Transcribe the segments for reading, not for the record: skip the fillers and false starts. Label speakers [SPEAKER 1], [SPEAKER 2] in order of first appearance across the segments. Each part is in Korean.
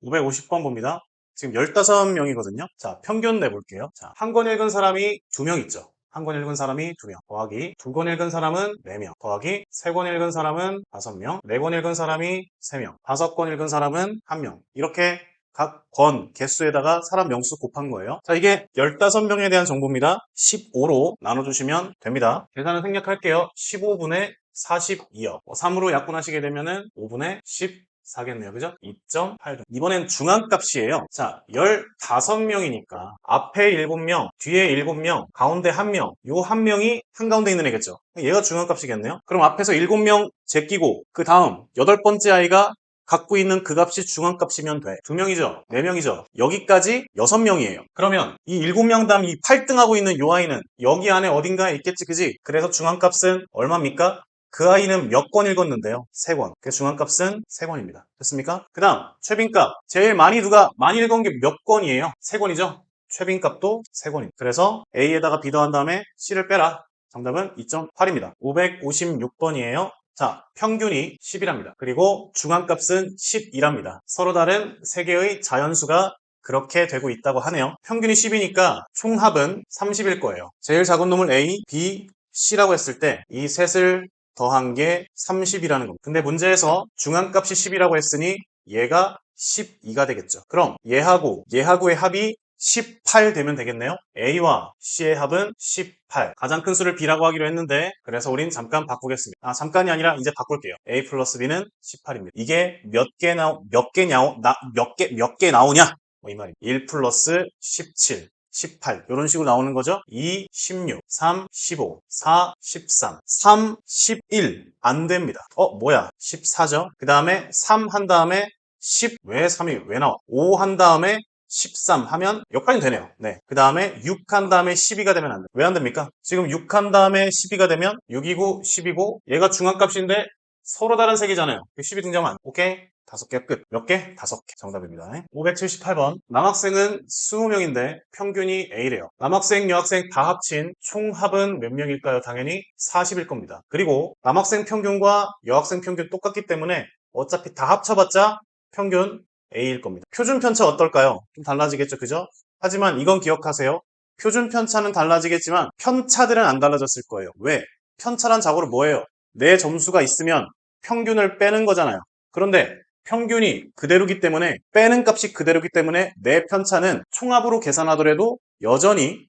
[SPEAKER 1] 550번 봅니다. 지금 15명이거든요. 자, 평균 내볼게요. 자, 한 권 읽은 사람이 2명 있죠. 한 권 읽은 사람이 2명 더하기 두 권 읽은 사람은 4명 더하기 세 권 읽은 사람은 5명, 네 권 읽은 사람이 3명, 5권 읽은 사람은 1명. 이렇게 각 권 개수에다가 사람 명수 곱한 거예요. 자, 이게 15명에 대한 정보입니다. 15로 나눠주시면 됩니다. 계산은 생략할게요. 15분의 42요. 3으로 약분하시게 되면은 5분의 14겠네요. 그죠? 2.8. 이번엔 중앙값이에요. 자, 15명이니까 앞에 7명, 뒤에 7명, 가운데 1명. 요 한 명이 한가운데 있는 애겠죠. 얘가 중앙값이겠네요. 그럼 앞에서 7명 제끼고 그 다음 8번째 아이가 갖고 있는 그 값이 중앙값이면 돼. 2명이죠? 4명이죠? 여기까지 6명이에요. 그러면 이 7명 다음 이 8등하고 있는 요 아이는 여기 안에 어딘가에 있겠지, 그지? 그래서 중앙값은 얼마입니까? 그 아이는 몇 권 읽었는데요? 3권. 그 중앙값은 3권입니다. 됐습니까? 그 다음 최빈값. 제일 많이 누가 많이 읽은 게 몇 권이에요? 3권이죠? 최빈값도 3권입니다. 그래서 A에다가 B 더한 다음에 C를 빼라. 정답은 2.8입니다. 556번이에요. 자, 평균이 10이랍니다. 그리고 중앙값은 12랍니다. 서로 다른 세 개의 자연수가 그렇게 되고 있다고 하네요. 평균이 10이니까 총합은 30일 거예요. 제일 작은 놈을 A, B, C라고 했을 때 이 셋을 더한 게 30이라는 겁니다. 근데 문제에서 중앙값이 10이라고 했으니 얘가 12가 되겠죠. 그럼 얘하고의 합이 18 되면 되겠네요. A와 C의 합은 18. 가장 큰 수를 B라고 하기로 했는데 그래서 우린 잠깐 바꾸겠습니다. 잠깐이 아니라 이제 바꿀게요. A 플러스 B는 18입니다. 이게 몇 개 나오냐? 뭐 이 말입니다. 1 플러스 17. 18 이런 식으로 나오는 거죠. 2, 16, 3, 15, 4, 13, 3, 11 안 됩니다. 뭐야? 14죠. 그 다음에 3 한 다음에 10 왜 3이 왜 나와? 5 한 다음에 13 하면 여기까지 되네요. 네. 그 다음에 6 한 다음에 12가 되면 안 돼요. 왜 안 됩니까? 지금 6 한 다음에 12가 되면 6이고 10이고 얘가 중앙값인데 서로 다른 색이잖아요. 12 등장하면 안 돼. 오케이? 5개 끝. 몇 개? 5개. 정답입니다. 578번. 남학생은 20명인데 평균이 A래요. 남학생, 여학생 다 합친 총합은 몇 명일까요? 당연히 40일 겁니다. 그리고 남학생 평균과 여학생 평균 똑같기 때문에 어차피 다 합쳐봤자 평균 A일 겁니다. 표준 편차 어떨까요? 좀 달라지겠죠, 그죠? 하지만 이건 기억하세요. 표준 편차는 달라지겠지만 편차들은 안 달라졌을 거예요. 왜? 편차란 자고로 뭐예요? 내 점수가 있으면 평균을 빼는 거잖아요. 그런데 평균이 그대로기 때문에 빼는 값이 그대로기 때문에 내 편차는 총합으로 계산하더라도 여전히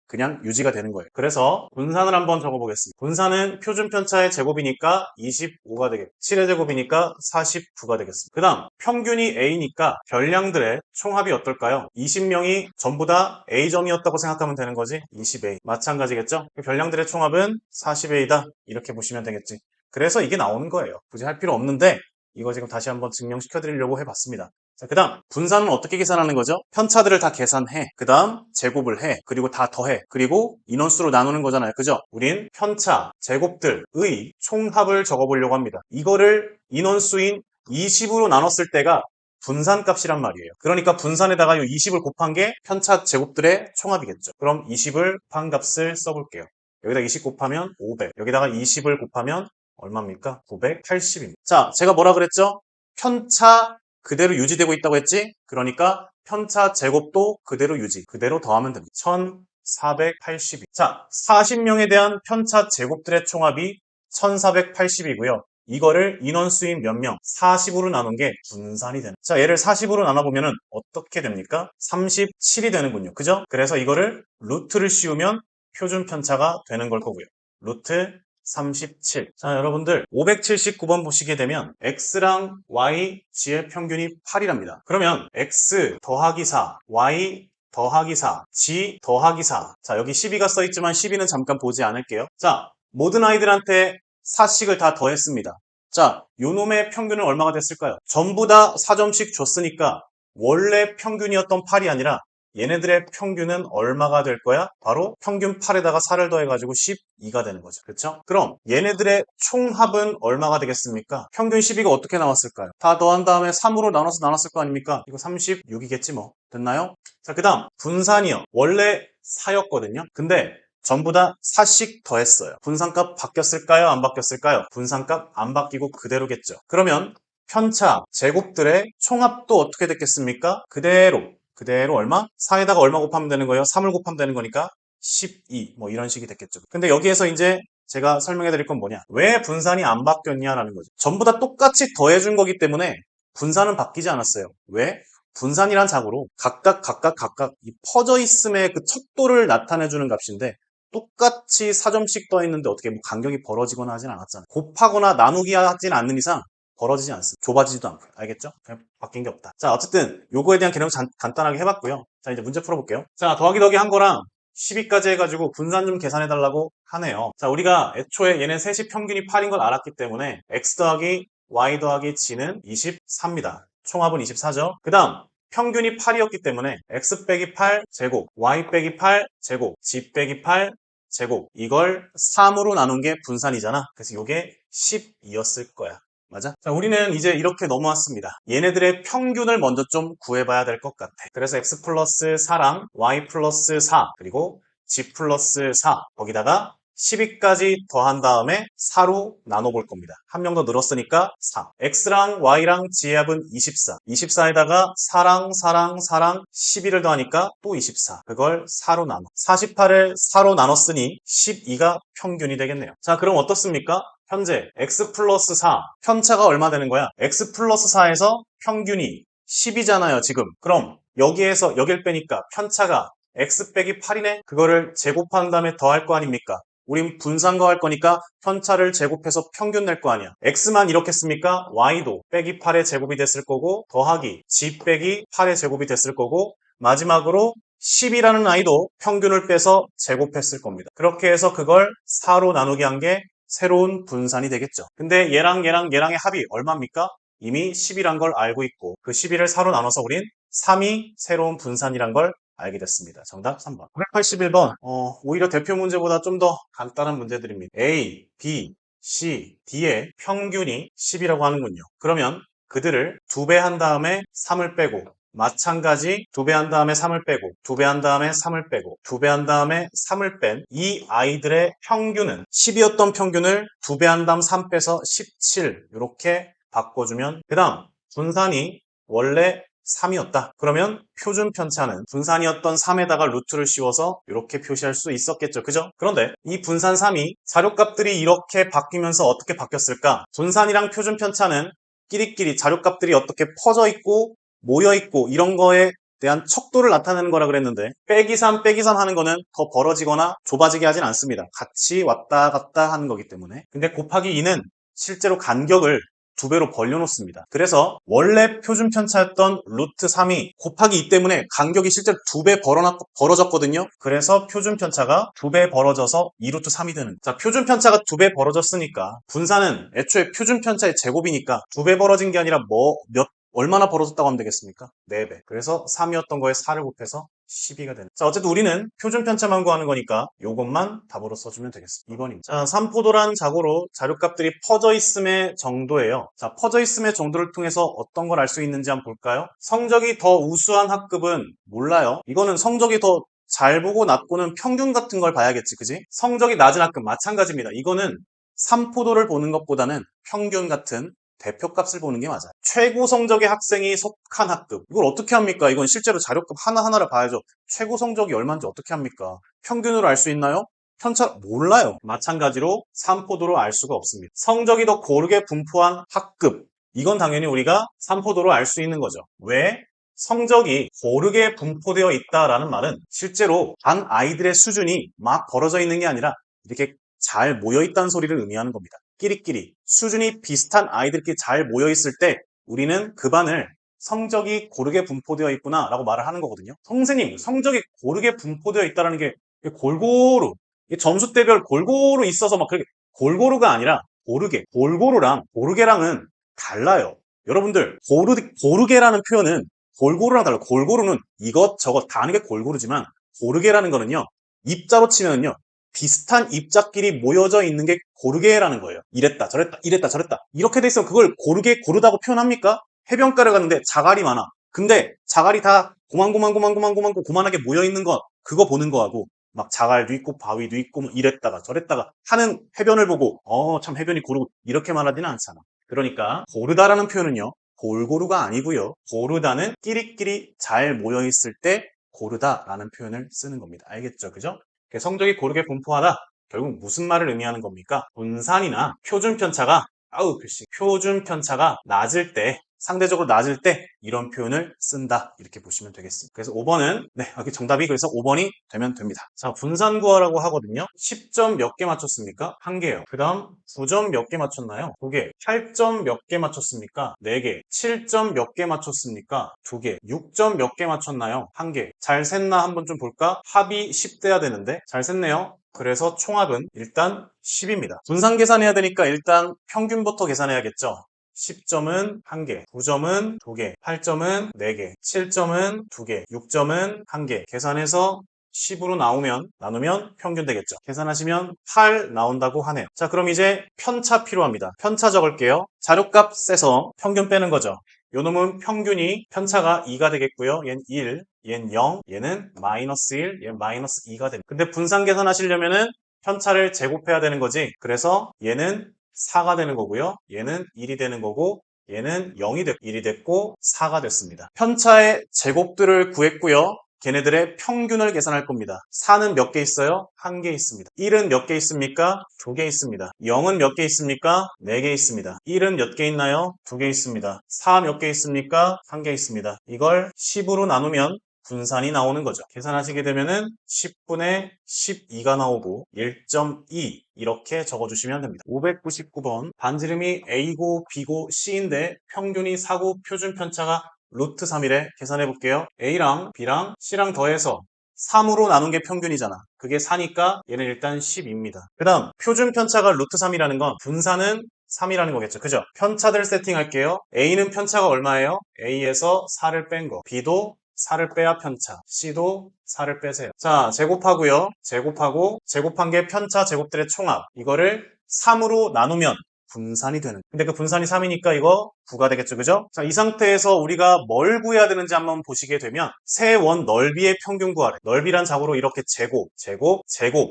[SPEAKER 1] 그냥 유지가 되는 거예요. 그래서 분산을 한번 적어보겠습니다. 분산은 표준 편차의 제곱이니까 25가 되겠고 7의 제곱이니까 49가 되겠습니다. 그 다음 평균이 A니까 별량들의 총합이 어떨까요? 20명이 전부 다 A점이었다고 생각하면 되는 거지. 20A 마찬가지겠죠? 별량들의 총합은 40A다 이렇게 보시면 되겠지. 그래서 이게 나오는 거예요. 굳이 할 필요 없는데 이거 지금 다시 한번 증명시켜 드리려고 해봤습니다. 자, 그 다음 분산은 어떻게 계산하는 거죠? 편차들을 다 계산해. 그 다음 제곱을 해. 그리고 다 더해. 그리고 인원수로 나누는 거잖아요. 그죠? 우린 편차, 제곱들의 총합을 적어보려고 합니다. 이거를 인원수인 20으로 나눴을 때가 분산값이란 말이에요. 그러니까 분산에다가 이 20을 곱한 게 편차 제곱들의 총합이겠죠. 그럼 20을 곱한 값을 써볼게요. 여기다 20 곱하면 500. 여기다가 20을 곱하면 얼마입니까? 980입니다. 자, 제가 뭐라 그랬죠? 편차 그대로 유지되고 있다고 했지? 그러니까 편차 제곱도 그대로 유지, 그대로 더하면 됩니다. 1480. 자, 40명에 대한 편차 제곱들의 총합이 1480이고요. 이거를 인원수인 몇 명? 40으로 나눈 게 분산이 되는. 자, 얘를 40으로 나눠보면 어떻게 됩니까? 37이 되는군요. 그죠? 그래서 이거를 루트를 씌우면 표준 편차가 되는 걸 거고요. 루트 37. 자, 여러분들 579번 보시게 되면 x랑 y, g의 평균이 8이랍니다. 그러면 x 더하기 4, y 더하기 4, g 더하기 4. 자, 여기 12가 써있지만 12는 잠깐 보지 않을게요. 자, 모든 아이들한테 4씩을 다 더했습니다. 자, 요 놈의 평균은 얼마가 됐을까요? 전부 다 4점씩 줬으니까 원래 평균이었던 8이 아니라 얘네들의 평균은 얼마가 될 거야? 바로 평균 8에다가 4를 더해가지고 12가 되는 거죠. 그렇죠? 그럼 얘네들의 총합은 얼마가 되겠습니까? 평균 12가 어떻게 나왔을까요? 다 더한 다음에 3으로 나눠서 나눴을 거 아닙니까? 이거 36이겠지 뭐. 됐나요? 자, 그 다음 분산이요. 원래 4였거든요. 근데 전부 다 4씩 더했어요. 분산값 바뀌었을까요? 안 바뀌었을까요? 분산값 안 바뀌고 그대로겠죠. 그러면 편차, 제곱들의 총합도 어떻게 됐겠습니까? 그대로 얼마? 4에다가 얼마 곱하면 되는 거예요? 3을 곱하면 되는 거니까 12, 뭐 이런 식이 됐겠죠. 근데 여기에서 이제 제가 설명해 드릴 건 뭐냐? 왜 분산이 안 바뀌었냐라는 거죠. 전부 다 똑같이 더해준 거기 때문에 분산은 바뀌지 않았어요. 왜? 분산이란 자고로 각각 이 퍼져 있음의 그 척도를 나타내주는 값인데 똑같이 4점씩 더했는데 어떻게 뭐 간격이 벌어지거나 하진 않았잖아요. 곱하거나 나누기 하진 않는 이상 벌어지지 않습니다. 좁아지지도 않고요. 알겠죠? 그냥 바뀐 게 없다. 자, 어쨌든 요거에 대한 개념 간단하게 해봤고요. 자, 이제 문제 풀어볼게요. 자, 더하기 한 거랑 12까지 해가지고 분산 좀 계산해달라고 하네요. 자, 우리가 애초에 얘네 셋이 평균이 8인 걸 알았기 때문에 x 더하기 y 더하기 g는 24입니다. 총합은 24죠. 그 다음 평균이 8이었기 때문에 x 빼기 8 제곱, y 빼기 8 제곱, g 빼기 8 제곱, 이걸 3으로 나눈 게 분산이잖아. 그래서 이게 12였을 거야. 맞아? 자, 우리는 이제 이렇게 넘어왔습니다. 얘네들의 평균을 먼저 좀 구해봐야 될 것 같아. 그래서 x 플러스 4랑 y 플러스 4 그리고 g 플러스 4 거기다가 12까지 더한 다음에 4로 나눠볼 겁니다. 한 명 더 늘었으니까 4. x랑 y랑 g의 합은 24. 24에다가 4랑 12를 더하니까 또 24. 그걸 4로 나눠. 48을 4로 나눴으니 12가 평균이 되겠네요. 자, 그럼 어떻습니까? 현재 x 플러스 4 편차가 얼마 되는 거야? x 플러스 4에서 평균이 10이잖아요 지금. 그럼 여기를 빼니까 편차가 x 빼기 8이네? 그거를 제곱한 다음에 더할 거 아닙니까? 우린 분산거 할 거니까 편차를 제곱해서 평균 낼 거 아니야. x만 이렇게 쓰니까 y도 빼기 8의 제곱이 됐을 거고 더하기 g 빼기 8의 제곱이 됐을 거고 마지막으로 10이라는 아이도 평균을 빼서 제곱했을 겁니다. 그렇게 해서 그걸 4로 나누게 한 게 새로운 분산이 되겠죠. 근데 얘랑의 합이 얼마입니까? 이미 10이란 걸 알고 있고 그 11을 4로 나눠서 우린 3이 새로운 분산이란 걸 알게 됐습니다. 정답 3번. 981번. 오히려 대표 문제보다 좀 더 간단한 문제들입니다. A, B, C, D의 평균이 10이라고 하는군요. 그러면 그들을 2배 한 다음에 3을 빼고 마찬가지 2배 한 다음에 3을 빼고 2배 한 다음에 3을 빼고 2배 한 다음에 3을 뺀 이 아이들의 평균은 10이었던 평균을 2배 한 다음 3 빼서 17 이렇게 바꿔주면 그 다음 분산이 원래 3이었다. 그러면 표준 편차는 분산이었던 3에다가 루트를 씌워서 이렇게 표시할 수 있었겠죠. 그죠? 그런데 이 분산 3이 자료값들이 이렇게 바뀌면서 어떻게 바뀌었을까? 분산이랑 표준 편차는 끼리끼리 자료값들이 어떻게 퍼져 있고 모여 있고 이런 거에 대한 척도를 나타내는 거라 그랬는데 빼기 3 하는 거는 더 벌어지거나 좁아지게 하진 않습니다. 같이 왔다 갔다 하는 거기 때문에. 근데 곱하기 2는 실제로 간격을 2배로 벌려놓습니다. 그래서 원래 표준 편차였던 루트 3이 곱하기 2 때문에 간격이 실제로 2배 벌어졌거든요. 그래서 표준 편차가 2배 벌어져서 2루트 3이 되는. 자, 표준 편차가 2배 벌어졌으니까 분산은 애초에 표준 편차의 제곱이니까 2배 벌어진 게 아니라 얼마나 벌어졌다고 하면 되겠습니까? 4배. 그래서 3이었던 거에 4를 곱해서 12가 되는. 자, 어쨌든 우리는 표준 편차만 구하는 거니까 이것만 답으로 써주면 되겠습니다. 2번입니다. 자, 삼포도란 자고로 자료값들이 퍼져 있음의 정도예요. 자, 퍼져 있음의 정도를 통해서 어떤 걸 알 수 있는지 한번 볼까요? 성적이 더 우수한 학급은 몰라요. 이거는 성적이 더 잘 보고 낮고는 평균 같은 걸 봐야겠지, 그지? 성적이 낮은 학급 마찬가지입니다. 이거는 삼포도를 보는 것보다는 평균 같은 대표값을 보는 게 맞아요. 최고 성적의 학생이 속한 학급. 이걸 어떻게 합니까? 이건 실제로 자료급 하나하나를 봐야죠. 최고 성적이 얼마인지 어떻게 합니까? 평균으로 알 수 있나요? 편차 몰라요. 마찬가지로 삼포도로 알 수가 없습니다. 성적이 더 고르게 분포한 학급. 이건 당연히 우리가 삼포도로 알 수 있는 거죠. 왜? 성적이 고르게 분포되어 있다라는 말은 실제로 반 아이들의 수준이 막 벌어져 있는 게 아니라 이렇게 잘 모여 있다는 소리를 의미하는 겁니다. 끼리끼리 수준이 비슷한 아이들끼리 잘 모여 있을 때 우리는 그 반을 성적이 고르게 분포되어 있구나 라고 말을 하는 거거든요. 선생님, 성적이 고르게 분포되어 있다는 게 골고루 점수대별 골고루 있어서 막 그렇게 골고루가 아니라 골고루랑 고르게랑은 달라요. 여러분들 고르게라는 표현은 골고루랑 달라요. 골고루는 이것저것 다 하는 게 골고루지만 고르게라는 거는요. 입자로 치면은요. 비슷한 입자끼리 모여져 있는 게 고르게라는 거예요. 이랬다 저랬다 이렇게 돼 있으면 그걸 고르다고 표현합니까? 해변가를 갔는데 자갈이 많아. 근데 자갈이 다 고만고만하게 모여 있는 거 그거 보는 거하고 막 자갈도 있고 바위도 있고 뭐 이랬다가 저랬다가 하는 해변을 보고 참 해변이 고르고 이렇게 말하지는 않잖아. 그러니까 고르다라는 표현은요, 골고루가 아니고요. 고르다는 끼리끼리 잘 모여있을 때 고르다라는 표현을 쓰는 겁니다. 알겠죠? 그죠? 성적이 고르게 분포하다. 결국 무슨 말을 의미하는 겁니까? 분산이나 표준편차가 표준편차가 낮을 때, 상대적으로 낮을 때 이런 표현을 쓴다. 이렇게 보시면 되겠습니다. 그래서 5번은 여기 정답이 그래서 5번이 되면 됩니다. 자, 분산 구하라고 하거든요. 10점 몇 개 맞췄습니까? 1개요. 그 다음 9점 몇 개 맞췄나요? 2개. 8점 몇 개 맞췄습니까? 4개. 7점 몇 개 맞췄습니까? 2개. 6점 몇 개 맞췄나요? 1개. 잘 샜나 한번 좀 볼까? 합이 10 돼야 되는데 잘 샜네요. 그래서 총합은 일단 10입니다. 분산 계산해야 되니까 일단 평균부터 계산해야겠죠. 10점은 1개, 9점은 2개, 8점은 4개, 7점은 2개, 6점은 1개. 계산해서 10으로 나누면 평균 되겠죠. 계산하시면 8 나온다고 하네요. 자, 그럼 이제 편차 필요합니다. 편차 적을게요. 자료값 세서 평균 빼는 거죠. 요 놈은 평균이 편차가 2가 되겠고요. 얘는 1, 얘는 0, 얘는 마이너스 1, 얘는 마이너스 2가 됩니다. 근데 분산 계산하시려면은 편차를 제곱해야 되는 거지. 그래서 얘는 4가 되는 거고요. 얘는 1이 되는 거고 얘는 0이 됐고 1이 됐고 4가 됐습니다. 편차의 제곱들을 구했고요. 걔네들의 평균을 계산할 겁니다. 4는 몇 개 있어요? 1개 있습니다. 1은 몇 개 있습니까? 2개 있습니다. 0은 몇 개 있습니까? 4개 있습니다. 1은 몇 개 있나요? 2개 있습니다. 4 몇 개 있습니까? 1개 있습니다. 이걸 10으로 나누면 분산이 나오는 거죠. 계산하시게 되면은 10분의 12가 나오고 1.2 이렇게 적어주시면 됩니다. 599번 반지름이 A고 B고 C인데 평균이 4고 표준 편차가 루트 3이래. 계산해 볼게요. A랑 B랑 C랑 더해서 3으로 나눈 게 평균이잖아. 그게 4니까 얘는 일단 10입니다. 그 다음 표준 편차가 루트 3이라는 건 분산은 3이라는 거겠죠. 그죠? 편차들 세팅할게요. A는 편차가 얼마예요? A에서 4를 뺀 거. B도 4를 빼야 편차. C도 4를 빼세요. 자, 제곱하고요. 제곱한 게 편차 제곱들의 총합. 이거를 3으로 나누면 분산이 되는. 근데 그 분산이 3이니까 이거 9가 되겠죠. 그죠? 자, 이 상태에서 우리가 뭘 구해야 되는지 한번 보시게 되면 세 원 넓이의 평균 구하래. 넓이란 자고로 이렇게 제곱,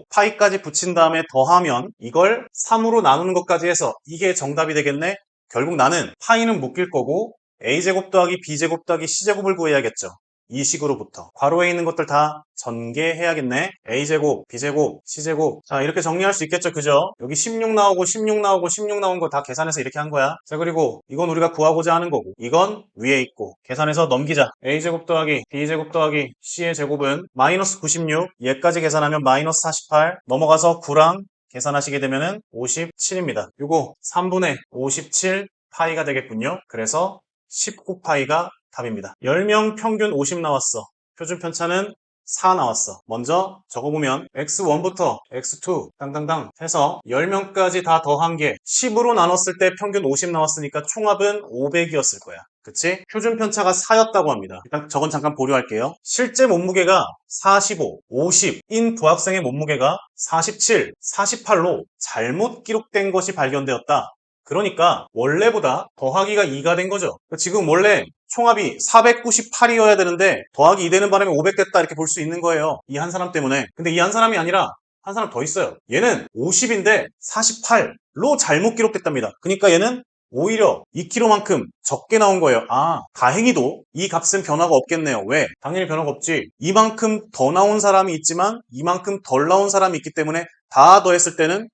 [SPEAKER 1] 파이까지 붙인 다음에 더하면 이걸 3으로 나누는 것까지 해서 이게 정답이 되겠네? 결국 나는 파이는 묶일 거고 a제곱 더하기 b제곱 더하기 c제곱을 구해야겠죠. 이 식으로부터 괄호에 있는 것들 다 전개해야겠네. a제곱, b제곱, c제곱. 자, 이렇게 정리할 수 있겠죠. 그죠? 여기 16 나오고 16 나오고 16 나온 거 다 계산해서 이렇게 한 거야. 자, 그리고 이건 우리가 구하고자 하는 거고 이건 위에 있고 계산해서 넘기자. a제곱 더하기 b제곱 더하기 c의 제곱은 마이너스 96. 얘까지 계산하면 마이너스 48. 넘어가서 9랑 계산하시게 되면은 57입니다. 요거 3분의 57 파이가 되겠군요. 그래서 19파이가 답입니다. 10명 평균 50 나왔어. 표준 편차는 4 나왔어. 먼저 적어보면 x1부터 x2 땅땅땅 해서 10명까지 다 더한 게 10으로 나눴을 때 평균 50 나왔으니까 총합은 500이었을 거야. 그치? 표준 편차가 4였다고 합니다. 일단 저건 잠깐 보류할게요. 실제 몸무게가 45, 50인 부학생의 몸무게가 47, 48로 잘못 기록된 것이 발견되었다. 그러니까 원래보다 더하기가 2가 된 거죠. 지금 원래 총합이 498이어야 되는데 더하기 2 되는 바람에 500 됐다 이렇게 볼 수 있는 거예요. 이 한 사람 때문에. 근데 이 한 사람이 아니라 한 사람 더 있어요. 얘는 50인데 48로 잘못 기록됐답니다. 그러니까 얘는 오히려 2kg만큼 적게 나온 거예요. 아, 다행히도 이 값은 변화가 없겠네요. 왜? 당연히 변화가 없지. 이만큼 더 나온 사람이 있지만 이만큼 덜 나온 사람이 있기 때문에 다 더했을 때는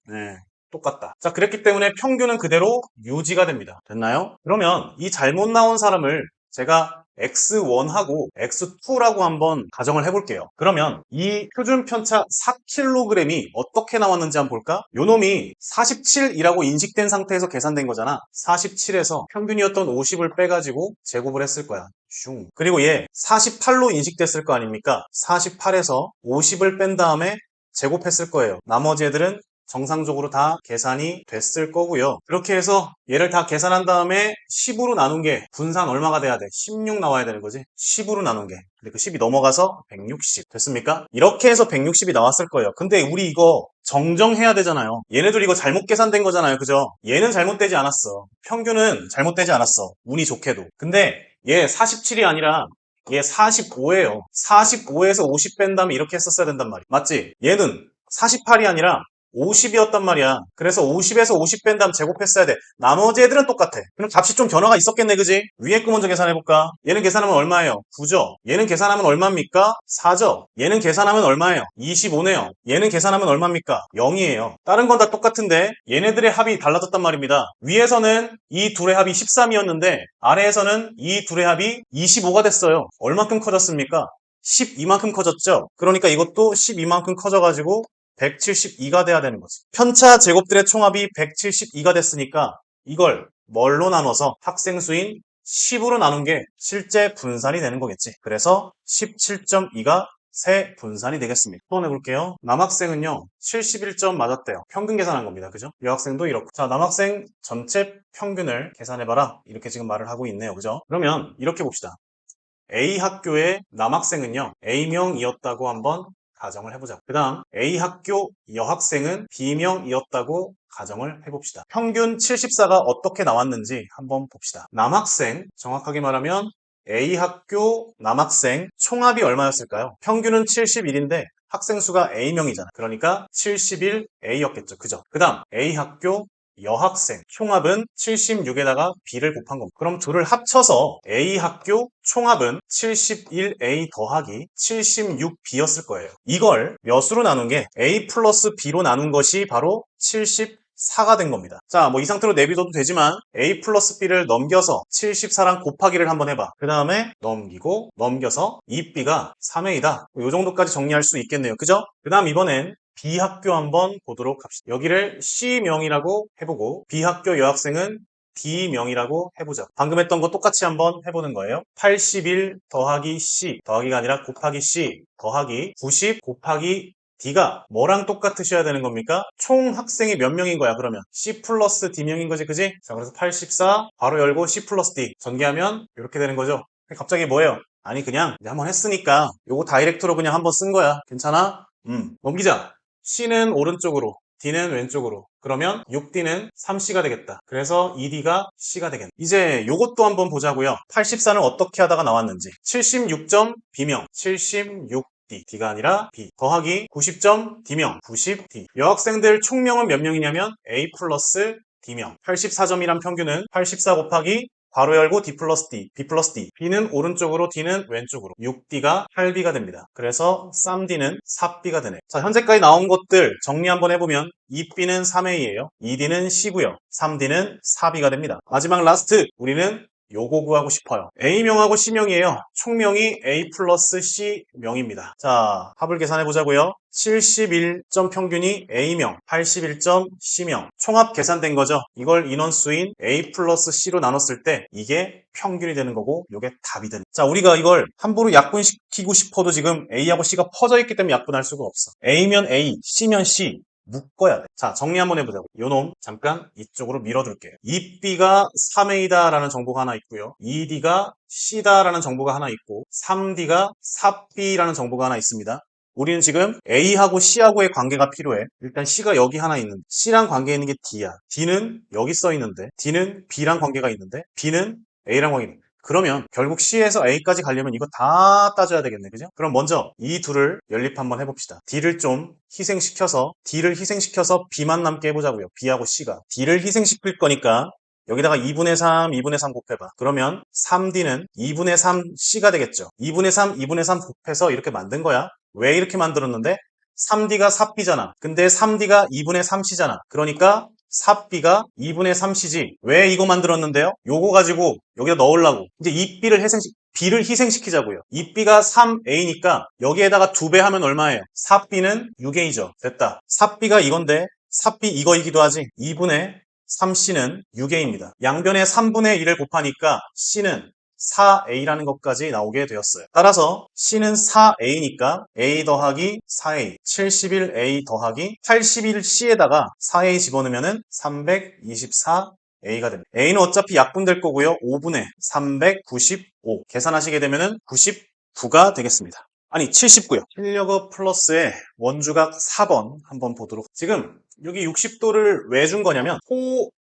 [SPEAKER 1] 똑같다. 자, 그랬기 때문에 평균은 그대로 유지가 됩니다. 됐나요? 그러면 이 잘못 나온 사람을 제가 x1하고 x2라고 한번 가정을 해볼게요. 그러면 이 표준 편차 4kg이 어떻게 나왔는지 한번 볼까? 요 놈이 47이라고 인식된 상태에서 계산된 거잖아. 47에서 평균이었던 50을 빼가지고 제곱을 했을 거야. 슝. 그리고 얘 48로 인식됐을 거 아닙니까? 48에서 50을 뺀 다음에 제곱했을 거예요. 나머지 애들은 정상적으로 다 계산이 됐을 거고요. 그렇게 해서 얘를 다 계산한 다음에 10으로 나눈 게 분산 얼마가 돼야 돼? 16 나와야 되는 거지. 10으로 나눈 게. 근데 그 10이 넘어가서 160 됐습니까? 이렇게 해서 160이 나왔을 거예요. 근데 우리 이거 정정해야 되잖아요. 얘네들 이거 잘못 계산된 거잖아요. 그죠? 얘는 잘못되지 않았어. 평균은 잘못되지 않았어. 운이 좋게도. 근데 얘 47이 아니라 얘 45예요. 45에서 50 뺀 다음에 이렇게 했었어야 된단 말이야. 맞지? 얘는 48이 아니라 50이었단 말이야. 그래서 50에서 50 뺀 다음 제곱했어야 돼. 나머지 애들은 똑같아. 그럼 값이 좀 변화가 있었겠네, 그지? 위에 거 먼저 계산해볼까? 얘는 계산하면 얼마예요? 9죠. 얘는 계산하면 얼마입니까? 4죠. 얘는 계산하면 얼마예요? 25네요. 얘는 계산하면 얼마입니까? 0이에요. 다른 건 다 똑같은데 얘네들의 합이 달라졌단 말입니다. 위에서는 이 둘의 합이 13이었는데 아래에서는 이 둘의 합이 25가 됐어요. 얼마큼 커졌습니까? 12만큼 커졌죠? 그러니까 이것도 12만큼 커져가지고 172가 돼야 되는 거지. 편차 제곱들의 총합이 172가 됐으니까 이걸 뭘로 나눠서 학생 수인 10으로 나눈 게 실제 분산이 되는 거겠지. 그래서 17.2가 세 분산이 되겠습니다. 또 해볼게요. 남학생은요 71점 맞았대요. 평균 계산한 겁니다. 그죠? 여학생도 이렇고. 자, 남학생 전체 평균을 계산해봐라. 이렇게 지금 말을 하고 있네요. 그죠? 그러면 이렇게 봅시다. A 학교의 남학생은요 A명이었다고 한번 가정을 해보자. 그 다음 A 학교 여학생은 B명이었다고 가정을 해봅시다. 평균 74가 어떻게 나왔는지 한번 봅시다. 남학생, 정확하게 말하면 A 학교 남학생 총합이 얼마였을까요? 평균은 71인데 학생 수가 A명이잖아. 그러니까 71A였겠죠. 그죠? 그 다음 A 학교 여학생 총합은 76에다가 B를 곱한 겁니다. 그럼 둘을 합쳐서 A 학교 총합은 71A 더하기 76B였을 거예요. 이걸 몇으로 나눈 게 A 플러스 B로 나눈 것이 바로 74가 된 겁니다. 자, 뭐 이 상태로 내비둬도 되지만 A 플러스 B를 넘겨서 74랑 곱하기를 한번 해봐. 그 다음에 넘기고 넘겨서 2B가 3A다. 이 정도까지 정리할 수 있겠네요. 그죠? 그 다음 이번엔 B학교 한번 보도록 합시다. 여기를 C명이라고 해보고 B학교 여학생은 D명이라고 해보자. 방금 했던 거 똑같이 한번 해보는 거예요. 81 더하기 C 더하기가 아니라 곱하기 C 더하기 90 곱하기 D가 뭐랑 똑같으셔야 되는 겁니까? 총 학생이 몇 명인 거야 그러면? C 플러스 D명인 거지 그지? 자 그래서 84 바로 열고 C 플러스 D 전개하면 이렇게 되는 거죠. 갑자기 뭐예요? 아니 그냥 이제 한번 했으니까 요거 다이렉트로 그냥 한번 쓴 거야. 괜찮아? 넘기자. C는 오른쪽으로, D는 왼쪽으로. 그러면 6D는 3C가 되겠다. 그래서 2D가 C가 되겠네. 이제 요것도 한번 보자고요. 84는 어떻게 하다가 나왔는지. 76점 B명, 76D, D가 아니라 B. 더하기 90점 D명, 90D. 여학생들 총명은 몇 명이냐면 A 플러스 D명. 84점이란 평균은 84 곱하기 괄호 열고 D 플러스 D, B 플러스 D. B는 오른쪽으로, D는 왼쪽으로. 6D가 8B가 됩니다. 그래서 3D는 4B가 되네. 자, 현재까지 나온 것들 정리 한번 해보면 2B는 3A예요. 2D는 C고요. 3D는 4B가 됩니다. 마지막 라스트 우리는 요거 구하고 싶어요. A명하고 C명이에요. 총명이 A 플러스 C명입니다. 자, 합을 계산해 보자고요. 71점 평균이 A명, 81점 C명. 총합 계산된 거죠. 이걸 인원수인 A 플러스 C로 나눴을 때 이게 평균이 되는 거고 이게 답이 되는 거죠. 자, 우리가 이걸 함부로 약분시키고 싶어도 지금 A하고 C가 퍼져 있기 때문에 약분할 수가 없어. A면 A, C면 C. 묶어야 돼. 자, 정리 한번 해보자고. 요놈 잠깐 이쪽으로 밀어둘게요. 2B가 3A다라는 정보가 하나 있고요. 2D가 C다라는 정보가 하나 있고 3D가 4B라는 정보가 하나 있습니다. 우리는 지금 A하고 C하고의 관계가 필요해. 일단 C가 여기 하나 있는데 C랑 관계 있는 게 D야. D는 여기 써 있는데 D는 B랑 관계가 있는데 B는 A랑 관계 있는데 그러면 결국 C에서 A까지 가려면 이거 다 따져야 되겠네. 그죠? 그럼 먼저 이 둘을 연립 한번 해봅시다. D를 좀 D를 희생시켜서 B만 남게 해보자고요. B하고 C가. D를 희생시킬 거니까 여기다가 2분의 3, 2분의 3 곱해봐. 그러면 3D는 2분의 3 C가 되겠죠. 2분의 3, 2분의 3 곱해서 이렇게 만든 거야. 왜 이렇게 만들었는데? 3D가 4B잖아. 근데 3D가 2분의 3C잖아. 그러니까 4B가 2분의 3C지. 왜 이거 만들었는데요? 요거 가지고 여기다 넣으려고. 이제 이 B를 희생시키자고요. 이 B가 3A니까 여기에다가 2배 하면 얼마예요? 4B는 6A죠. 됐다. 4B가 이건데 4B 이거이기도 하지. 2분의 3C는 6A입니다. 양변에 3분의 1을 곱하니까 C는 4A라는 것까지 나오게 되었어요. 따라서 C는 4A니까 A 더하기 4A, 71A 더하기 81C에다가 4A 집어넣으면 324A가 됩니다. A는 어차피 약분될 거고요. 5분의 395. 계산하시게 되면 99가 되겠습니다. 아니 79요. 실력어 플러스의 원주각 4번 한번 보도록. 지금 여기 60도를 왜 준 거냐면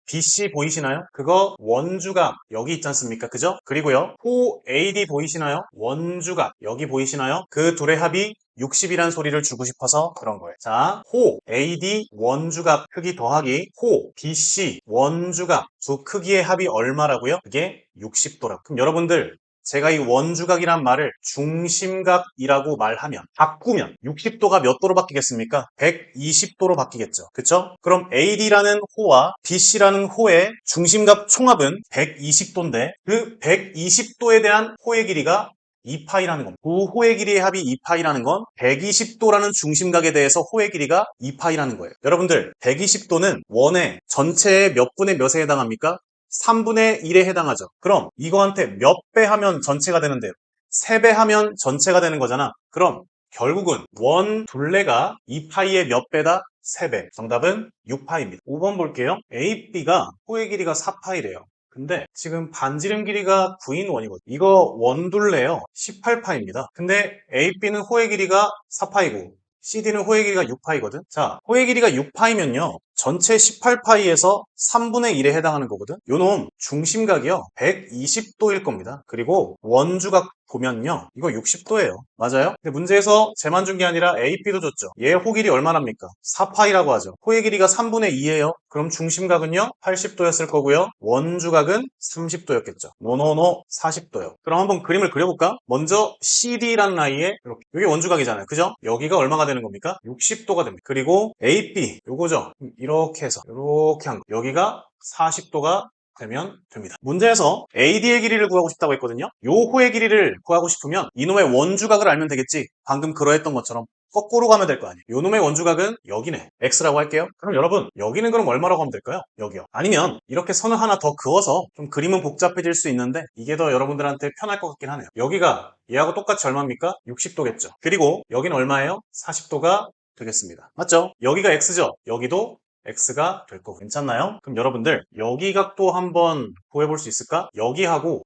[SPEAKER 1] BC 보이시나요? 그거 원주각 여기 있지 않습니까? 그죠? 그리고요, 호 AD 보이시나요? 원주각 여기 보이시나요? 그 둘의 합이 60이란 소리를 주고 싶어서 그런 거예요. 자, 호 AD 원주각 크기 더하기 호 BC 원주각 두 크기의 합이 얼마라고요? 그게 60도라고. 그럼 여러분들, 제가 이 원주각이란 말을 중심각이라고 말하면, 바꾸면 60도가 몇 도로 바뀌겠습니까? 120도로 바뀌겠죠. 그쵸? 그럼 AD라는 호와 BC라는 호의 중심각 총합은 120도인데 그 120도에 대한 호의 길이가 2파이라는 겁니다. 두 호의 길이의 합이 2파이라는 건 120도라는 중심각에 대해서 호의 길이가 2파이라는 거예요. 여러분들, 120도는 원의 전체의 몇 분의 몇에 해당합니까? 3분의 1에 해당하죠. 그럼 이거한테 몇 배 하면 전체가 되는데요? 3배 하면 전체가 되는 거잖아. 그럼 결국은 원 둘레가 2파이의 몇 배다? 3배. 정답은 6파이입니다. 5번 볼게요. AB가 호의 길이가 4파이래요. 근데 지금 반지름 길이가 9인 원이거든요. 이거 원둘레요. 18파입니다. 근데 AB는 호의 길이가 4파이고 CD는 호의 길이가 6파이거든. 자, 호의 길이가 6파이면요, 전체 18파이에서 3분의 1에 해당하는 거거든. 요놈 중심각이요 120도일 겁니다. 그리고 원주각 보면요, 이거 60도예요. 맞아요? 근데 문제에서 쟤만 준 게 아니라 AB도 줬죠. 얘 호 길이 얼마납니까? 4파이라고 하죠. 호의 길이가 3분의 2예요. 그럼 중심각은요 80도였을 거고요, 원주각은 30도였겠죠. 노노노 40도요. 그럼 한번 그림을 그려볼까? 먼저 CD라는 라인에 이렇게, 이게 원주각이잖아요. 그죠? 여기가 얼마가 되는 겁니까? 60도가 됩니다. 그리고 AB 요거죠. 이렇게 해서 이렇게 한 거, 여기가 40도가 되면 됩니다. 문제에서 AD의 길이를 구하고 싶다고 했거든요. 요 호의 길이를 구하고 싶으면 이놈의 원주각을 알면 되겠지. 방금 그러했던 것처럼 거꾸로 가면 될 거 아니에요. 요놈의 원주각은 여기네. X라고 할게요. 그럼 여러분, 여기는 그럼 얼마라고 하면 될까요? 여기요. 아니면 이렇게 선을 하나 더 그어서 좀 그림은 복잡해질 수 있는데 이게 더 여러분들한테 편할 것 같긴 하네요. 여기가 얘하고 똑같이 얼마입니까? 60도겠죠. 그리고 여기는 얼마예요? 40도가 되겠습니다. 맞죠? 여기가 X죠? 여기도 X가 될 거고. 괜찮나요? 그럼 여러분들, 여기 각도 한번 구해볼 수 있을까? 여기하고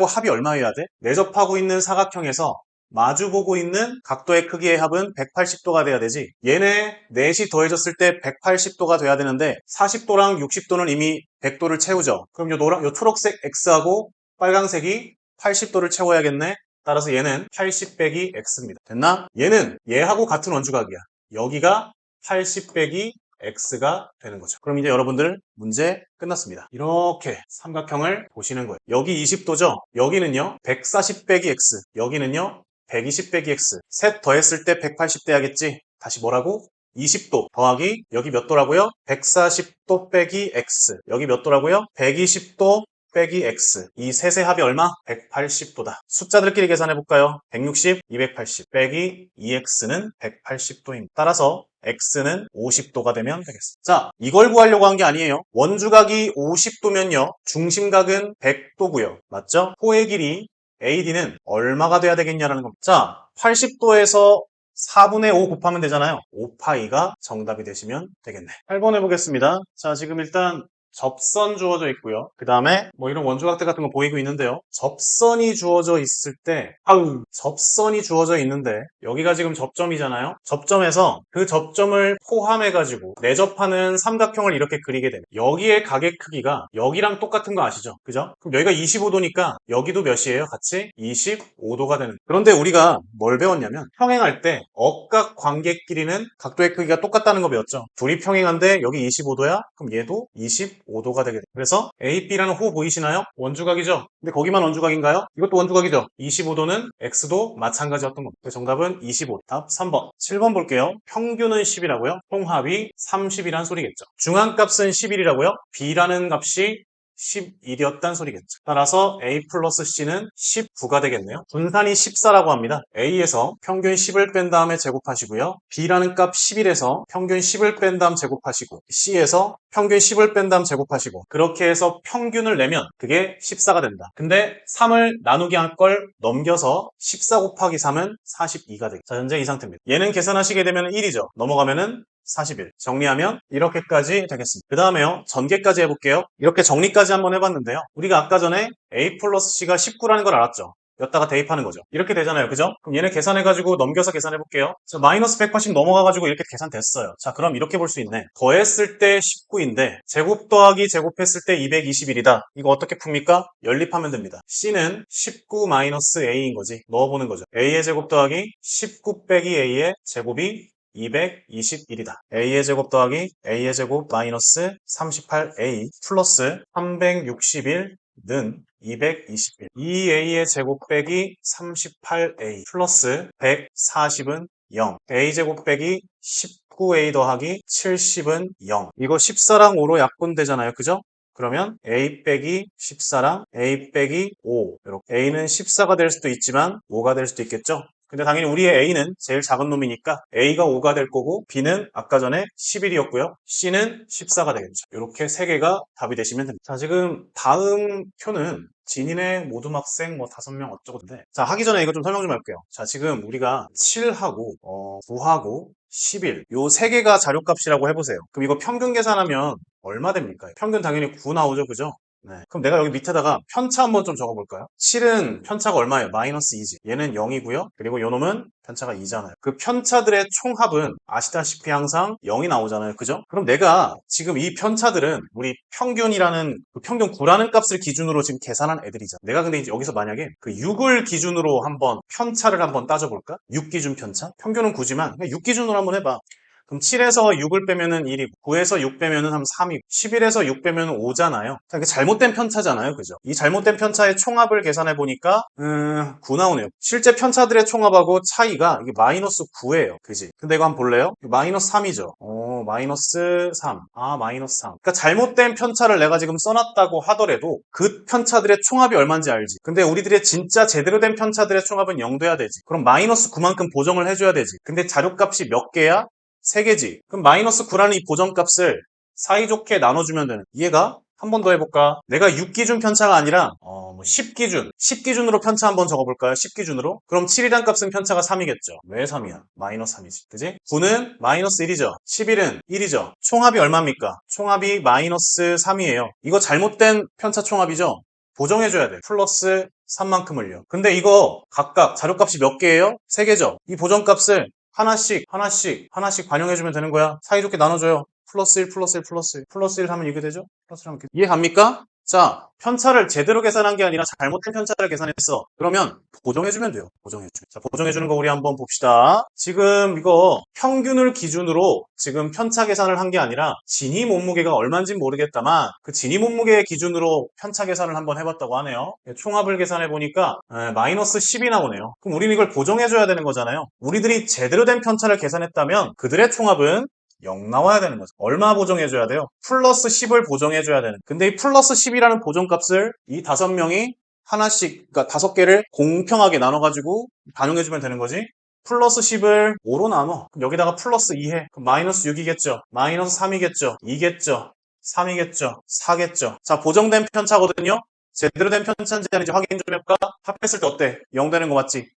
[SPEAKER 1] 합이 얼마여야 돼? 내접하고 있는 사각형에서 마주보고 있는 각도의 크기의 합은 180도가 돼야 되지. 얘네 넷이 더해졌을 때 180도가 돼야 되는데 40도랑 60도는 이미 100도를 채우죠. 그럼 요 초록색 X하고 빨강색이 80도를 채워야겠네. 따라서 얘는 80 빼기 X입니다. 됐나? 얘는 얘하고 같은 원주각이야. 여기가 80 빼기 X가 되는 거죠. 그럼 이제 여러분들 문제 끝났습니다. 이렇게 삼각형을 보시는 거예요. 여기 20도죠? 여기는요 140 빼기 X, 여기는요 120 빼기 X. 셋 더했을 때 180 돼야겠지? 다시 뭐라고? 20도 더하기 여기 몇 도라고요? 140도 빼기 X. 여기 몇 도라고요? 120도 빼기 X. 이 셋의 합이 얼마? 180도다. 숫자들끼리 계산해볼까요? 160, 280 빼기 2X는 180도입니다. 따라서 X는 50도가 되면 되겠습니다. 자, 이걸 구하려고 한 게 아니에요. 원주각이 50도면요, 중심각은 100도고요. 맞죠? 호의 길이 AD는 얼마가 돼야 되겠냐라는 겁니다. 자, 80도에서 4분의 5 곱하면 되잖아요. 5파이가 정답이 되시면 되겠네. 8번 해보겠습니다. 자, 지금 일단 접선 주어져 있고요. 그 다음에 뭐 이런 원주각들 같은 거 보이고 있는데요. 접선이 주어져 있을 때, 접선이 주어져 있는데 여기가 지금 접점이잖아요. 접점에서 그 접점을 포함해가지고 내접하는 삼각형을 이렇게 그리게 됩니다. 여기의 각의 크기가 여기랑 똑같은 거 아시죠? 그죠? 그럼 여기가 25도니까 여기도 몇이에요? 같이 25도가 되는. 그런데 우리가 뭘 배웠냐면, 평행할 때 억각 관계 끼리는 각도의 크기가 똑같다는 거 배웠죠. 둘이 평행한데 여기 25도야? 그럼 얘도 25도가 되게 돼요. 그래서 AB라는 호 보이시나요? 원주각이죠? 근데 거기만 원주각인가요? 이것도 원주각이죠? 25도는 X도 마찬가지였던 겁니다. 그래서 정답은 25. 답 3번. 7번 볼게요. 평균은 10이라고요? 총합이 30이란 소리겠죠. 중앙값은 11이라고요? B라는 값이 11이었단 소리겠죠. 따라서 A 플러스 C는 19가 되겠네요. 분산이 14라고 합니다. A에서 평균 10을 뺀 다음에 제곱하시고요. B라는 값 11에서 평균 10을 뺀 다음 제곱하시고, C에서 평균 10을 뺀 다음 제곱하시고, 그렇게 해서 평균을 내면 그게 14가 된다. 근데 3을 나누기 할 걸 넘겨서 14 곱하기 3은 42가 되겠죠. 자, 현재 이 상태입니다. 얘는 계산하시게 되면 1이죠. 넘어가면은 41. 정리하면 이렇게까지 되겠습니다. 그 다음에요, 전개까지 해볼게요. 이렇게 정리까지 한번 해봤는데요. 우리가 아까 전에 A 플러스 C가 19라는 걸 알았죠. 여기다가 대입하는 거죠. 이렇게 되잖아요. 그죠? 그럼 얘네 계산해가지고 넘겨서 계산해 볼게요. 자, 마이너스 180 넘어가가지고 이렇게 계산됐어요. 자, 그럼 이렇게 볼 수 있네. 더했을 때 19인데 제곱 더하기 제곱했을 때 221이다. 이거 어떻게 풉니까? 연립하면 됩니다. C는 19 마이너스 A인 거지. 넣어보는 거죠. A의 제곱 더하기 19 빼기 A의 제곱이 221이다. A의 제곱 더하기 A의 제곱 마이너스 38A 플러스 361는 221. 2A의 제곱 빼기 38A 플러스 140은 0. A제곱 빼기 19A 더하기 70은 0. 이거 14랑 5로 약분되잖아요. 그죠? 그러면 A 빼기 14랑 A 빼기 5. 이렇게 A는 14가 될 수도 있지만 5가 될 수도 있겠죠? 근데 당연히 우리의 A는 제일 작은 놈이니까 A가 5가 될 거고 B는 아까 전에 11이었고요. C는 14가 되겠죠. 이렇게 세 개가 답이 되시면 됩니다. 자, 지금 다음 표는 진인의 모든 학생 뭐 5명 어쩌고인데 자, 하기 전에 이거 좀 설명 좀 할게요. 자, 지금 우리가 7하고 9하고 11 요 세 개가 자료값이라고 해보세요. 그럼 이거 평균 계산하면 얼마 됩니까? 평균 당연히 9 나오죠. 그죠? 네. 그럼 내가 여기 밑에다가 편차 한번 좀 적어볼까요? 7은 편차가 얼마예요? 마이너스 2지. 얘는 0이고요. 그리고 요 놈은 편차가 2잖아요. 그 편차들의 총합은 아시다시피 항상 0이 나오잖아요. 그죠? 그럼 내가 지금 이 편차들은 우리 평균이라는 그 평균 9라는 값을 기준으로 지금 계산한 애들이잖아. 내가 근데 이제 여기서 만약에 그 6을 기준으로 한번 편차를 한번 따져볼까? 6 기준 편차? 평균은 9지만 6 기준으로 한번 해봐. 그럼 7에서 6을 빼면은 1이고 9에서 6 빼면은 한 3이고 11에서 6 빼면은 5잖아요. 이게 잘못된 편차잖아요. 그죠? 이 잘못된 편차의 총합을 계산해 보니까 9 나오네요. 실제 편차들의 총합하고 차이가 이게 마이너스 9예요. 그지? 근데 이거 한번 볼래요? 마이너스 3이죠. 마이너스 3. 아, 마이너스 3. 그러니까 잘못된 편차를 내가 지금 써놨다고 하더라도 그 편차들의 총합이 얼마인지 알지. 근데 우리들의 진짜 제대로 된 편차들의 총합은 0 돼야 되지. 그럼 마이너스 9만큼 보정을 해줘야 되지. 근데 자료값이 몇 개야? 3개지. 그럼 마이너스 9라는 이 보정값을 사이좋게 나눠주면 되는. 이해가? 한 번 더 해볼까? 내가 6기준 편차가 아니라 10기준. 10기준으로 편차 한번 적어볼까요? 10기준으로. 그럼 7이란 값은 편차가 3이겠죠. 왜 3이야? 마이너스 3이지. 그지? 9는 마이너스 1이죠. 11은 1이죠. 총합이 얼마입니까? 총합이 마이너스 3이에요. 이거 잘못된 편차 총합이죠? 보정해줘야 돼. 플러스 3만큼을요. 근데 이거 각각 자료값이 몇 개예요? 3개죠. 이 보정값을 하나씩 반영해주면 되는 거야. 사이좋게 나눠줘요. 플러스 1, 플러스 1, 플러스 1. 플러스 1 하면 이게 되죠? 플러스 1 하면 이게. 이해 갑니까? 자, 편차를 제대로 계산한 게 아니라 잘못된 편차를 계산했어. 그러면 보정해주면 돼요. 보정해주면. 자, 보정해주는 거 우리 한번 봅시다. 지금 이거 평균을 기준으로 지금 편차 계산을 한 게 아니라 진위 몸무게가 얼마인지 모르겠다만 그 진위 몸무게 기준으로 편차 계산을 한번 해봤다고 하네요. 총합을 계산해보니까 마이너스 10이 나오네요. 그럼 우리는 이걸 보정해줘야 되는 거잖아요. 우리들이 제대로 된 편차를 계산했다면 그들의 총합은 0 나와야 되는 거죠. 얼마 보정해줘야 돼요? 플러스 10을 보정해줘야 되는. 근데 이 플러스 10이라는 보정값을 이 5명이 하나씩, 그러니까 5개를 공평하게 나눠가지고 반영해주면 되는 거지. 플러스 10을 5로 나눠. 그럼 여기다가 플러스 2해. 그럼 마이너스 6이겠죠. 마이너스 3이겠죠. 2겠죠. 3이겠죠. 4겠죠. 자, 보정된 편차거든요. 제대로 된 편차인지 아닌지 확인 좀 해볼까? 합했을 때 어때? 0 되는 거 맞지?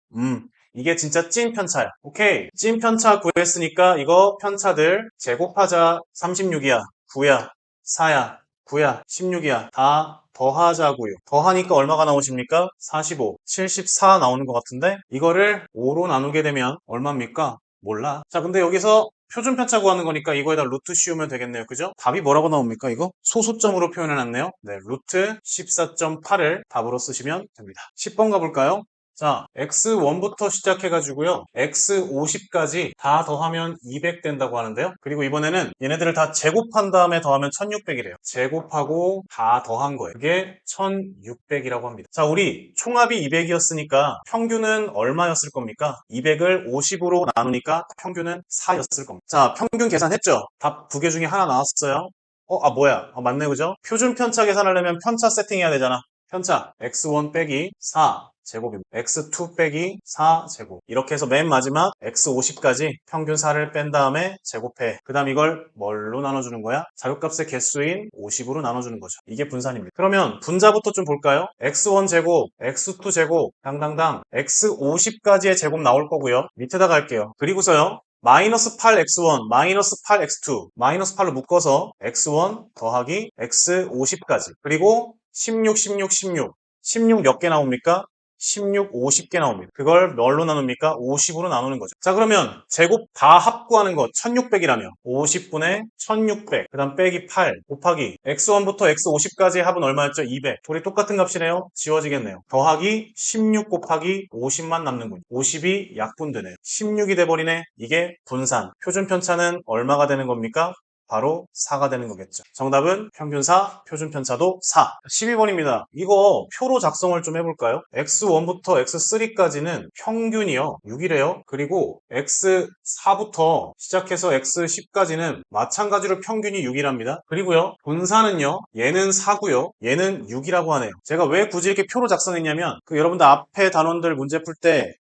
[SPEAKER 1] 이게 진짜 찐 편차야. 오케이. 찐 편차 구했으니까 이거 편차들 제곱하자. 36이야. 9야. 4야. 9야. 16이야. 다 더하자고요. 더하니까 얼마가 나오십니까? 45. 74 나오는 것 같은데 이거를 5로 나누게 되면 얼마입니까? 몰라. 자, 근데 여기서 표준 편차 구하는 거니까 이거에다 루트 씌우면 되겠네요. 그죠? 답이 뭐라고 나옵니까? 이거? 소수점으로 표현해놨네요. 네, 루트 14.8을 답으로 쓰시면 됩니다. 10번 가볼까요? 자, x1부터 시작해가지고요. x50까지 다 더하면 200 된다고 하는데요. 그리고 이번에는 얘네들을 다 제곱한 다음에 더하면 1600이래요. 제곱하고 다 더한 거예요. 그게 1600이라고 합니다. 자, 우리 총합이 200이었으니까 평균은 얼마였을 겁니까? 200을 50으로 나누니까 평균은 4였을 겁니다. 자, 평균 계산했죠? 답 두 개 중에 하나 나왔어요. 뭐야? 맞네, 그죠? 표준 편차 계산하려면 편차 세팅해야 되잖아. 편차 x1 빼기 4 제곱입니다. x2 빼기 4 제곱. 이렇게 해서 맨 마지막 x50까지 평균 4를 뺀 다음에 제곱해. 그 다음 이걸 뭘로 나눠주는 거야? 자료값의 개수인 50으로 나눠주는 거죠. 이게 분산입니다. 그러면 분자부터 좀 볼까요? x1 제곱, x2 제곱, 당당당 x50까지의 제곱 나올 거고요. 밑에다 갈게요. 그리고서요. 마이너스 8x1, 마이너스 8x2, 마이너스 8로 묶어서 x1 더하기 x50까지. 그리고 16, 16, 16. 16 몇 개 나옵니까? 16, 50개 나옵니다. 그걸 뭘로 나눕니까? 50으로 나누는 거죠. 자, 그러면 제곱 다 합구하는 거 1600이라며 50분의 1600, 그 다음 빼기 8 곱하기 x1부터 x50까지의 합은 얼마였죠? 200. 둘이 똑같은 값이네요. 지워지겠네요. 더하기 16 곱하기 50만 남는군요. 50이 약분되네요. 16이 돼버리네. 이게 분산. 표준 편차는 얼마가 되는 겁니까? 바로 4가 되는 거겠죠. 정답은 평균4, 표준 편차도 4. 12번입니다. 이거 표로 작성을 좀 해볼까요? x1부터 x3까지는 평균이요. 6이래요. 그리고 x4부터 시작해서 x10까지는 마찬가지로 평균이 6이랍니다. 그리고요. 분산은요. 얘는 4고요. 얘는 6이라고 하네요. 제가 왜 굳이 이렇게 표로 작성했냐면 여러분들 앞에 단원들 문제 풀 때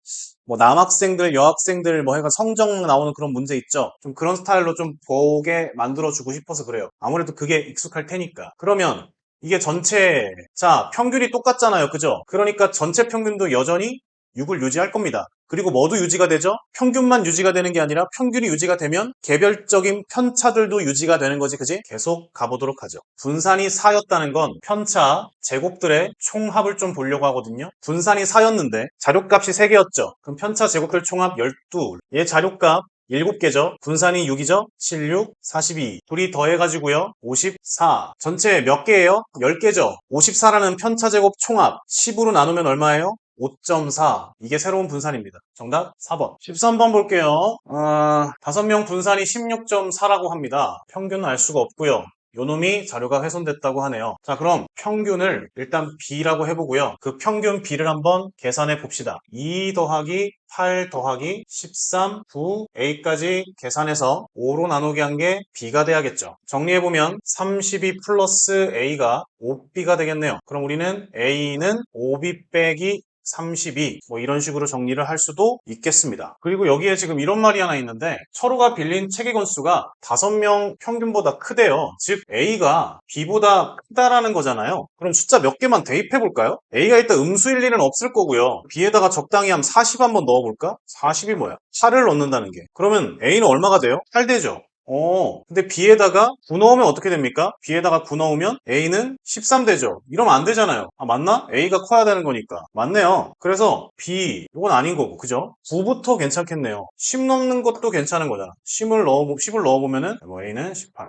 [SPEAKER 1] 남학생들, 여학생들 해가 성적 나오는 그런 문제 있죠? 좀 그런 스타일로 좀 보게 만들어주고 싶어서 그래요. 아무래도 그게 익숙할 테니까. 그러면 이게 자, 평균이 똑같잖아요. 그죠? 그러니까 전체 평균도 여전히 6을 유지할 겁니다. 그리고 뭐도 유지가 되죠? 평균만 유지가 되는 게 아니라 평균이 유지가 되면 개별적인 편차들도 유지가 되는 거지, 그지? 계속 가보도록 하죠. 분산이 4였다는 건 편차 제곱들의 총합을 좀 보려고 하거든요. 분산이 4였는데 자료값이 3개였죠. 그럼 편차 제곱들 총합 12. 얘 자료값 7개죠. 분산이 6이죠. 76, 42. 둘이 더해가지고요. 54. 전체 몇 개예요? 10개죠. 54라는 편차제곱 총합 10으로 나누면 얼마예요? 5.4. 이게 새로운 분산입니다. 정답 4번. 13번 볼게요. 5명 분산이 16.4라고 합니다. 평균은 알 수가 없고요. 요놈이 자료가 훼손됐다고 하네요. 자, 그럼 평균을 일단 B라고 해보고요. 그 평균 B를 한번 계산해 봅시다. 2 더하기 8 더하기 13, 9, A까지 계산해서 5로 나누게 한 게 B가 돼야겠죠. 정리해보면 32 플러스 A가 5B가 되겠네요. 그럼 우리는 A는 5B 빼기 32 이런 식으로 정리를 할 수도 있겠습니다. 그리고 여기에 지금 이런 말이 하나 있는데 철호가 빌린 체계 건수가 5명 평균보다 크대요. 즉 A가 B보다 크다라는 거잖아요. 그럼 숫자 몇 개만 대입해 볼까요? A가 일단 음수일 일은 없을 거고요. B에다가 적당히 한 40 한번 넣어볼까? 40이 뭐야? 8을 넣는다는 게. 그러면 A는 얼마가 돼요? 8 되죠? 근데 B에다가 9 넣으면 어떻게 됩니까? B에다가 9 넣으면 A는 13 되죠? 이러면 안 되잖아요. 맞나? A가 커야 되는 거니까. 맞네요. 그래서 B, 이건 아닌 거고, 그죠? 9부터 괜찮겠네요. 10 넣는 것도 괜찮은 거잖아. 10을 넣어보면은, A는 18.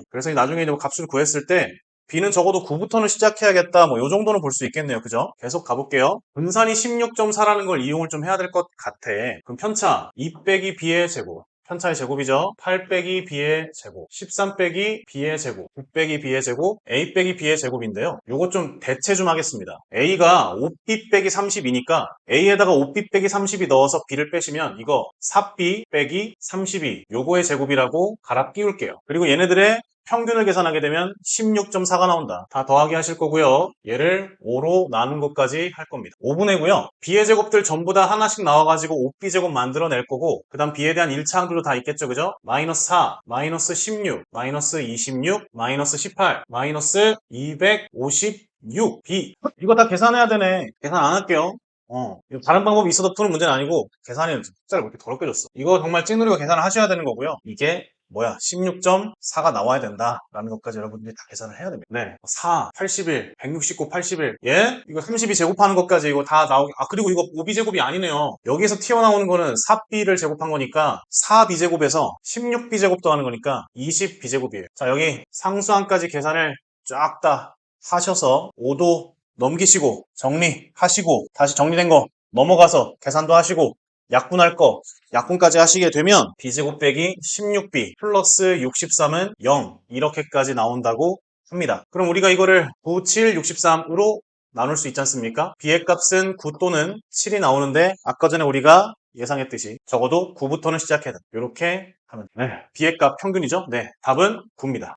[SPEAKER 1] 그래서 나중에 이제 값을 구했을 때, B는 적어도 9부터는 시작해야겠다. 요 정도는 볼 수 있겠네요. 그죠? 계속 가볼게요. 분산이 16.4라는 걸 이용을 좀 해야 될 것 같아. 그럼 편차, 2 빼기 B의 제곱. 편차의 제곱이죠. 8 빼기 B의 제곱, 13 빼기 B의 제곱, 9 빼기 B의 제곱, A 빼기 B의 제곱인데요. 요거 좀 대체 좀 하겠습니다. A가 5B 빼기 30이니까 A에다가 5B 빼기 30이 넣어서 B를 빼시면 이거 4B 빼기 32 요거의 제곱이라고 갈아 끼울게요. 그리고 얘네들의 평균을 계산하게 되면 16.4가 나온다. 다 더하기 하실 거고요. 얘를 5로 나눈 것까지 할 겁니다. 5분의 9요. B의 제곱들 전부 다 하나씩 나와가지고 5B 제곱 만들어낼 거고 그 다음 B에 대한 1차 항들도 다 있겠죠. 그죠? 마이너스 4, 마이너스 16, 마이너스 26, 마이너스 18, 마이너스 256 B. 이거 다 계산해야 되네. 계산 안 할게요. 다른 방법이 있어도 푸는 문제는 아니고 계산이 숫자를 왜 이렇게 더럽게 줬어. 이거 정말 찐으로 계산을 하셔야 되는 거고요. 이게 16.4가 나와야 된다라는 것까지 여러분들이 다 계산을 해야 됩니다. 네. 4, 81, 169, 81. 예? 이거 32 제곱하는 것까지 이거 다 나오게. 그리고 이거 5B 제곱이 아니네요. 여기서 튀어나오는 거는 4B를 제곱한 거니까 4B 제곱에서 16B 제곱 더하는 거니까 20B 제곱이에요. 자, 여기 상수항까지 계산을 쫙 다 하셔서 5도 넘기시고 정리하시고 다시 정리된 거 넘어가서 계산도 하시고 약분할 거 약분까지 하시게 되면 B제곱 빼기 16B 플러스 63은 0 이렇게까지 나온다고 합니다. 그럼 우리가 이거를 9, 7, 63으로 나눌 수 있지 않습니까? B의 값은 9 또는 7이 나오는데 아까 전에 우리가 예상했듯이 적어도 9부터는 시작해야 돼. 이렇게 하면 B의 값 평균이죠? 네, 답은 9입니다.